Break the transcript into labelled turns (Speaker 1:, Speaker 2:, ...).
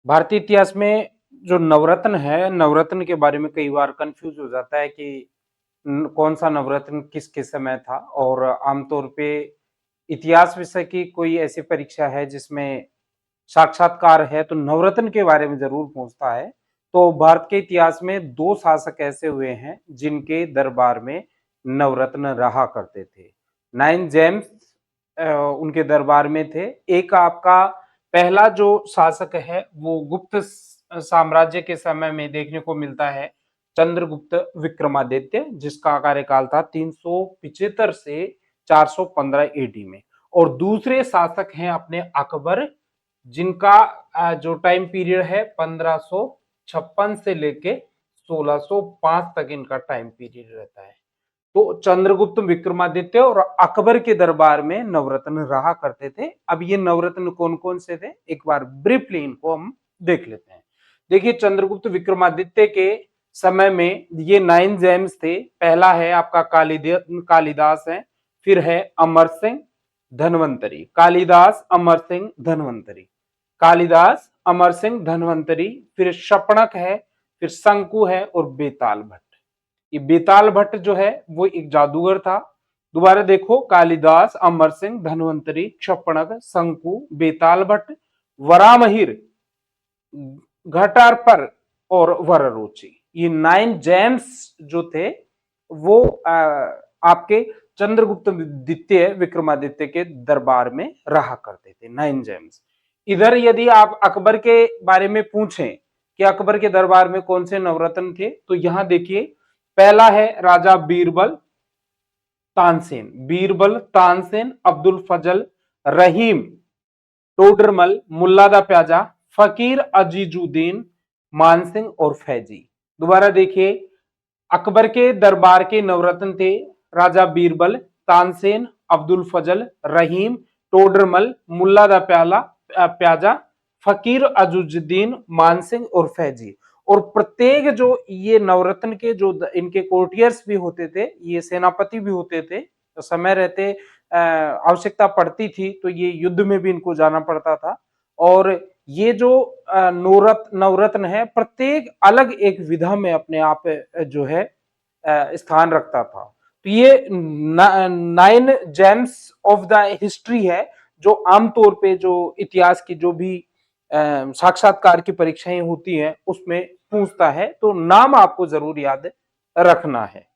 Speaker 1: भारतीय इतिहास में जो नवरत्न है, नवरत्न के बारे में कई बार कंफ्यूज हो जाता है कि कौन सा नवरत्न किसके समय था। और आमतौर पे इतिहास विषय की कोई ऐसी परीक्षा है जिसमें साक्षात्कार है तो नवरत्न के बारे में जरूर पूछता है। तो भारत के इतिहास में दो शासक ऐसे हुए हैं जिनके दरबार में नवरत्न रहा करते थे। नाइन जेम्स उनके दरबार में थे। एक आपका पहला जो शासक है वो गुप्त साम्राज्य के समय में देखने को मिलता है, चंद्रगुप्त विक्रमादित्य, जिसका कार्यकाल था 375 से 415 एडी में। और दूसरे शासक हैं अपने अकबर, जिनका जो टाइम पीरियड है 1556 से लेके 1605 तक इनका टाइम पीरियड रहता है। तो चंद्रगुप्त विक्रमादित्य और अकबर के दरबार में नवरत्न रहा करते थे। अब ये नवरत्न कौन कौन से थे, एक बार ब्रीफली इनको हम देख लेते हैं। देखिए, चंद्रगुप्त विक्रमादित्य के समय में ये 9 जेम्स थे। पहला है आपका कालिदास है, फिर है अमर सिंह, धनवंतरी। कालिदास, अमर सिंह, धनवंतरी। कालिदास, अमर सिंह, धनवंतरी। फिर शपणक है, फिर शंकु है और बेताल भट्ट। ये बेताल भट्ट जो है वो एक जादूगर था। दोबारा देखो, कालिदास, अमर सिंह, धनवंतरी, क्षपणक, शंकु, बेताल भट्ट, वरामहिर, घटारपर और वररुचि। ये 9 जेम्स जो थे वो आपके चंद्रगुप्त द्वितीय विक्रमादित्य के दरबार में रहा करते थे, 9 जेम्स। इधर यदि आप अकबर के बारे में पूछें कि अकबर के दरबार में कौन से नवरत्न थे, तो यहां देखिए, पहला है राजा बीरबल तानसेन। बीरबल तानसेन, अब्दुल फजल, रहीम, टोडरमल, मुल्ला दा प्याजा, फकीर अजीजुद्दीन, मानसिंह और फैजी। दोबारा देखिए, अकबर के दरबार के नवरत्न थे राजा बीरबल, तानसेन, अब्दुल फजल, रहीम, टोडरमल, मुल्ला दा प्याजा, फकीर अजुजुद्दीन, मानसिंह और फैजी। और प्रत्येक जो ये नवरत्न के जो इनके कोर्टियर्स भी होते थे, ये सेनापति भी होते थे। तो समय रहते आवश्यकता पड़ती थी तो ये युद्ध में भी इनको जाना पड़ता था। और ये जो नवरत्न है, प्रत्येक अलग एक विधा में अपने आप जो है स्थान रखता था। तो ये 9 जेम्स ऑफ द हिस्ट्री है, जो आमतौर पे जो इतिहास की जो भी साक्षात्कार की परीक्षाएं होती हैं उसमें पूछता है। तो नाम आपको जरूर याद रखना है।